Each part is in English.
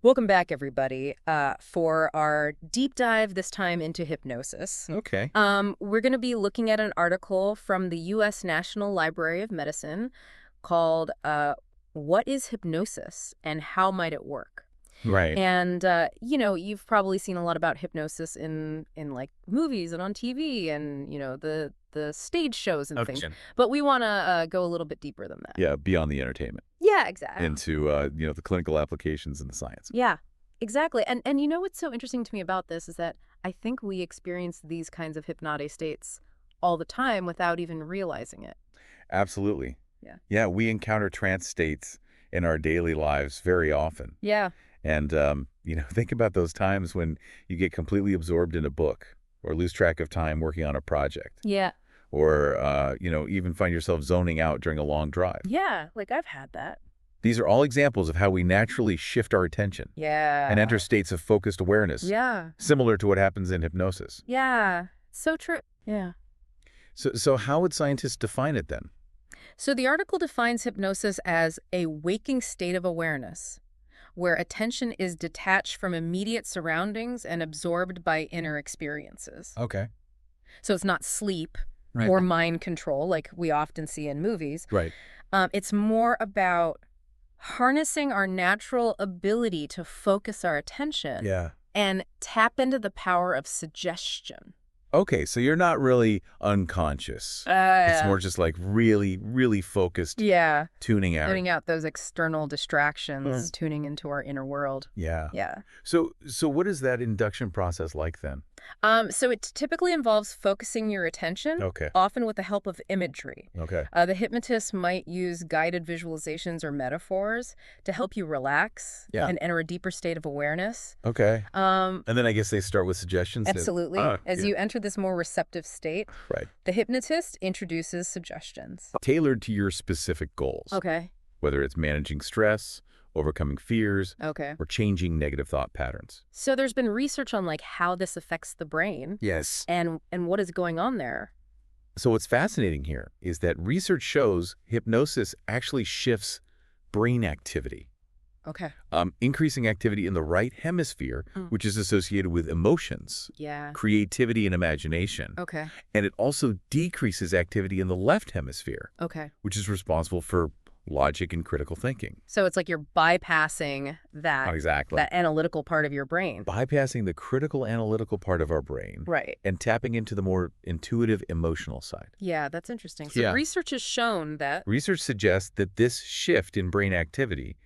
Welcome back, everybody, for our deep dive this time into hypnosis. Okay. We're going to be looking at an article from the U.S. National Library of Medicine called What is Hypnosis and How Might It Work? Right. And, you've probably seen a lot about hypnosis in like movies and on TV and, the stage shows and things. Okay. But we want to go a little bit deeper than that. Yeah, beyond the entertainment Yeah, exactly. into the clinical applications and the science. Yeah, exactly. And you know what's so interesting to me about this is that I think we experience these kinds of hypnotic states all the time without even realizing it. Absolutely. Yeah. Yeah, we encounter trance states in our daily lives very often. Yeah. And think about those times when you get completely absorbed in a book or lose track of time working on a project Yeah. or even find yourself zoning out during a long drive. Yeah, like I've had that. These are all examples of how we naturally shift our attention Yeah. and enter states of focused awareness, Yeah. similar to what happens in hypnosis. Yeah. So true. Yeah. So how would scientists define it then? So the article defines hypnosis as a waking state of awareness where attention is detached from immediate surroundings and absorbed by inner experiences. Okay. So it's not sleep Right. or mind control like we often see in movies. Right. It's more about harnessing our natural ability to focus our attention Yeah. and tap into the power of suggestion. Okay, so you're not really unconscious. It's more just like really, really focused Yeah, tuning out. tuning out those external distractions, tuning into our inner world. Yeah. Yeah. So what is that induction process like then? So it typically involves focusing your attention, Okay. often with the help of imagery. Okay. The hypnotist might use guided visualizations or metaphors to help you relax Yeah. and enter a deeper state of awareness. Okay. Um, And then I guess they start with suggestions. Absolutely. As Yeah. you enter this more receptive state, Right. the hypnotist introduces suggestions. Tailored to your specific goals. Okay. Whether it's managing stress, overcoming fears, Okay. or changing negative thought patterns. So there's been research on like how this affects the brain Yes. and what is going on there. So what's fascinating here is that research shows hypnosis actually shifts brain activity, Okay. increasing activity in the right hemisphere, which is associated with emotions, Yeah. creativity, and imagination. Okay. And it also decreases activity in the left hemisphere, Okay. which is responsible for logic and critical thinking. So it's like you're bypassing Exactly. that analytical part of your brain. Bypassing the critical analytical part of our brain Right. and tapping into the more intuitive emotional side. Yeah, that's interesting. So Yeah. research has shown that. Research suggests that this shift in brain activity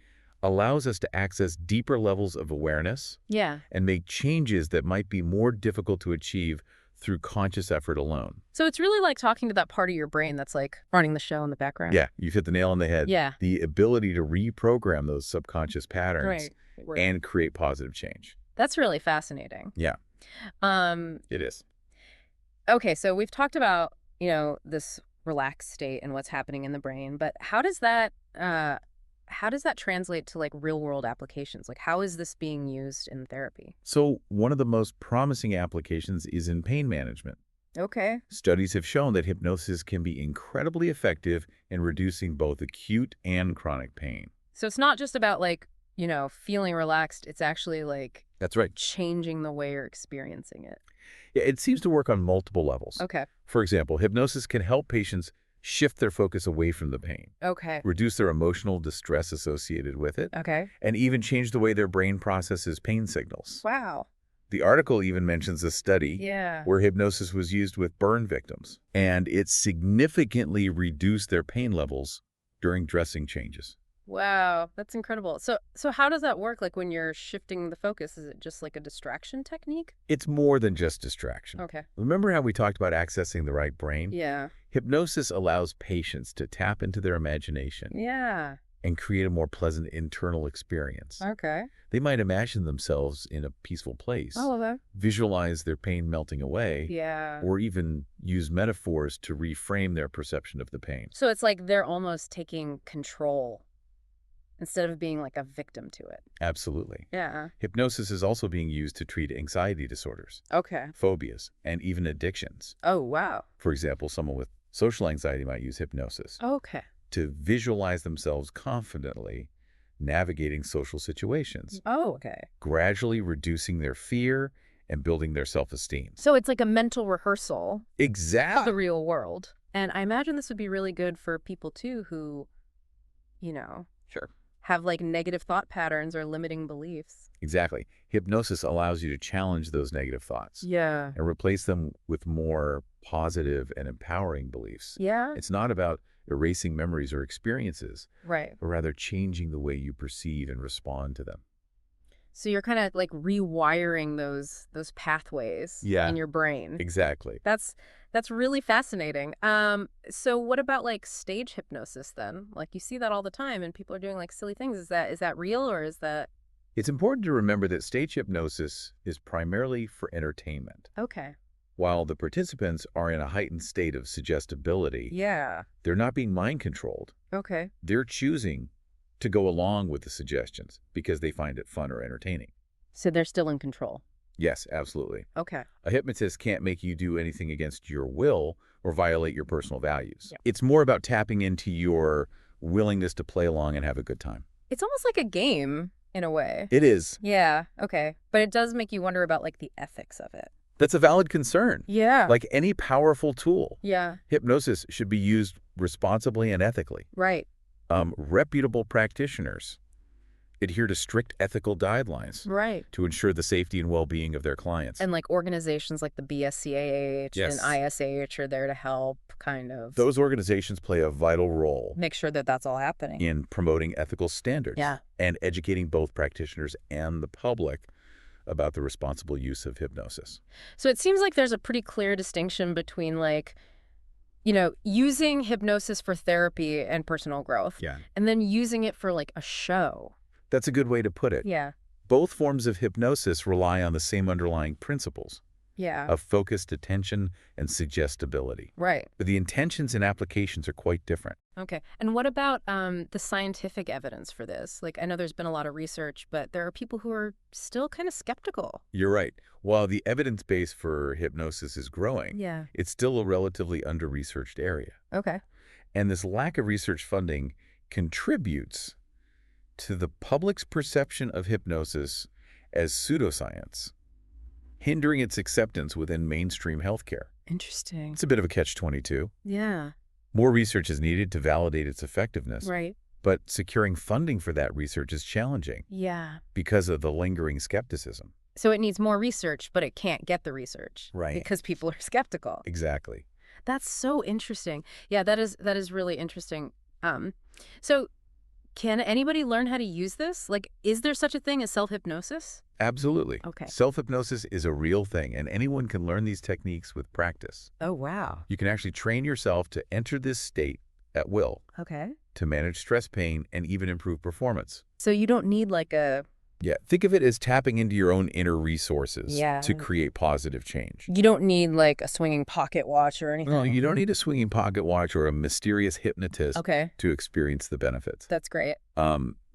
allows us to access deeper levels of awareness Yeah. and make changes that might be more difficult to achieve through conscious effort alone. So it's really like talking to that part of your brain that's like running the show in the background. Yeah, you've hit the nail on the head. Yeah. The ability to reprogram those subconscious patterns Right. and create positive change. That's really fascinating. Yeah, Um, it is. Okay, so we've talked about, this relaxed state and what's happening in the brain, but how does that translate to like real world applications? Like how is this being used in therapy? So one of the most promising applications is in pain management. Okay. Studies have shown that hypnosis can be incredibly effective in reducing both acute and chronic pain. So it's not just about like, feeling relaxed. It's actually like That's right. changing the way you're experiencing it. Yeah, it seems to work on multiple levels. Okay. For example, hypnosis can help patients shift their focus away from the pain, Okay. reduce their emotional distress associated with it, Okay. and even change the way their brain processes pain signals. Wow. The article even mentions a study Yeah. where hypnosis was used with burn victims, and it significantly reduced their pain levels during dressing changes. Wow. That's incredible. So how does that work? Like when you're shifting the focus, is it just like a distraction technique? It's more than just distraction. Okay. Remember how we talked about accessing the right brain? Yeah. Hypnosis allows patients to tap into their imagination Yeah. and create a more pleasant internal experience. Okay. They might imagine themselves in a peaceful place, I love that. visualize their pain melting away, Yeah. or even use metaphors to reframe their perception of the pain. So it's like they're almost taking control instead of being like a victim to it. Absolutely. Yeah. Hypnosis is also being used to treat anxiety disorders, Okay. phobias, and even addictions. Oh, wow. For example, someone with social anxiety might use hypnosis Okay. to visualize themselves confidently navigating social situations, Oh, okay. gradually reducing their fear and building their self-esteem. So it's like a mental rehearsal of the Exactly. real world. And I imagine this would be really good for people too who, Sure. have like negative thought patterns or limiting beliefs. Exactly. Hypnosis allows you to challenge those negative thoughts Yeah. and replace them with more positive and empowering beliefs. Yeah. It's not about erasing memories or experiences, Right. but rather changing the way you perceive and respond to them. So you're kind of like rewiring those pathways Yeah. in your brain. Exactly. That's really fascinating. So what about like stage hypnosis then? Like you see that all the time and people are doing like silly things. Is that real or is that It's important to remember that stage hypnosis is primarily for entertainment. okay? While the participants are in a heightened state of suggestibility, Yeah. they're not being mind controlled. Okay. They're choosing to go along with the suggestions because they find it fun or entertaining. So they're still in control. Yes, absolutely. Okay. A hypnotist can't make you do anything against your will or violate your personal values. Yeah. It's more about tapping into your willingness to play along and have a good time. It's almost like a game in a way. It is. Yeah. Okay. But it does make you wonder about like the ethics of it. That's a valid concern. Yeah. Like any powerful tool, yeah. hypnosis should be used responsibly and ethically. Right. Reputable practitioners adhere to strict ethical guidelines Right. to ensure the safety and well-being of their clients. And like organizations like the BSCAH Yes. and ISAH are there to help kind of Those organizations play a vital role make sure that that's all happening. in promoting ethical standards Yeah. and educating both practitioners and the public about the responsible use of hypnosis. So it seems like there's a pretty clear distinction between like, using hypnosis for therapy and personal growth Yeah. and then using it for like a show. That's a good way to put it. Yeah. Both forms of hypnosis rely on the same underlying principles Yeah. of focused attention and suggestibility. Right. But the intentions and applications are quite different. Okay. And what about the scientific evidence for this? Like, I know there's been a lot of research, but there are people who are still kind of skeptical. You're right. While the evidence base for hypnosis is growing, Yeah. it's still a relatively under-researched area. Okay. And this lack of research funding contributes to the public's perception of hypnosis as pseudoscience, hindering its acceptance within mainstream healthcare. Interesting. It's a bit of a catch-22. Yeah. More research is needed to validate its effectiveness, Right. but securing funding for that research is challenging Yeah. because of the lingering skepticism. So it needs more research, but it can't get the research. Right. Because people are skeptical. Exactly. That's so interesting. Yeah, that is really interesting. So can anybody learn how to use this? Like, is there such a thing as self-hypnosis? Absolutely. Okay. Self-hypnosis is a real thing, and anyone can learn these techniques with practice. Oh, wow. You can actually train yourself to enter this state at will, Okay. to manage stress, pain, and even improve performance. So you don't need like a Yeah, think of it as tapping into your own inner resources Yeah. to create positive change. You don't need like a swinging pocket watch or anything. No, you don't need a swinging pocket watch or a mysterious hypnotist Okay, to experience the benefits. that's great.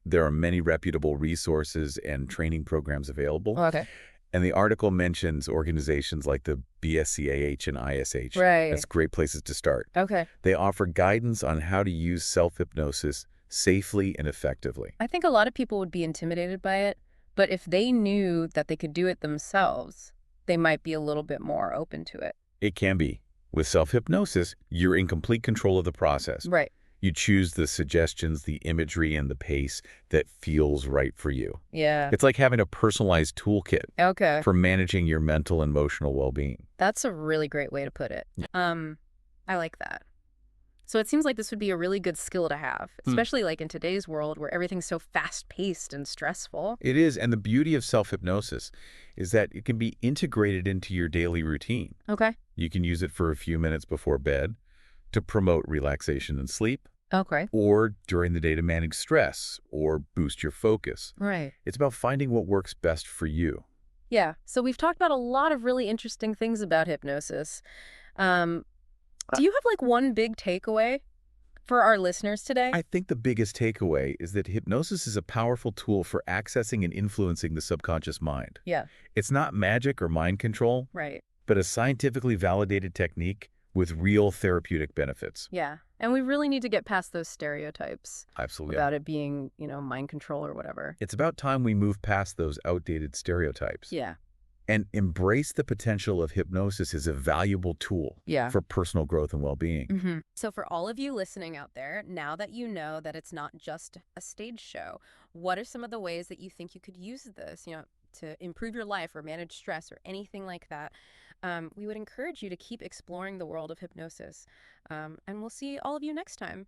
There are many reputable resources and training programs available. Okay. And the article mentions organizations like the BSCAH and ISH. Right. That's great places to start. Okay. They offer guidance on how to use self-hypnosis safely and effectively. I think a lot of people would be intimidated by it, but if they knew that they could do it themselves, they might be a little bit more open to it. It can be. With self-hypnosis, you're in complete control of the process. Right. You choose the suggestions, the imagery, and the pace that feels right for you. Yeah. It's like having a personalized toolkit Okay. for managing your mental and emotional well-being. That's a really great way to put it. I like that. So it seems like this would be a really good skill to have, especially like in today's world where everything's so fast-paced and stressful. It is, and the beauty of self-hypnosis is that it can be integrated into your daily routine. Okay. You can use it for a few minutes before bed to promote relaxation and sleep, Okay. or during the day to manage stress or boost your focus. Right. It's about finding what works best for you. Yeah. So we've talked about a lot of really interesting things about hypnosis. Do you have like one big takeaway for our listeners today? I think the biggest takeaway is that hypnosis is a powerful tool for accessing and influencing the subconscious mind. Yeah. It's not magic or mind control, Right. but a scientifically validated technique with real therapeutic benefits. Yeah. And we really need to get past those stereotypes Absolutely. Yeah. about it being, mind control or whatever. It's about time we move past those outdated stereotypes Yeah. and embrace the potential of hypnosis as a valuable tool Yeah. for personal growth and well-being. So for all of you listening out there, now that you know that it's not just a stage show, what are some of the ways that you think you could use this, to improve your life or manage stress or anything like that? We would encourage you to keep exploring the world of hypnosis. And we'll see all of you next time.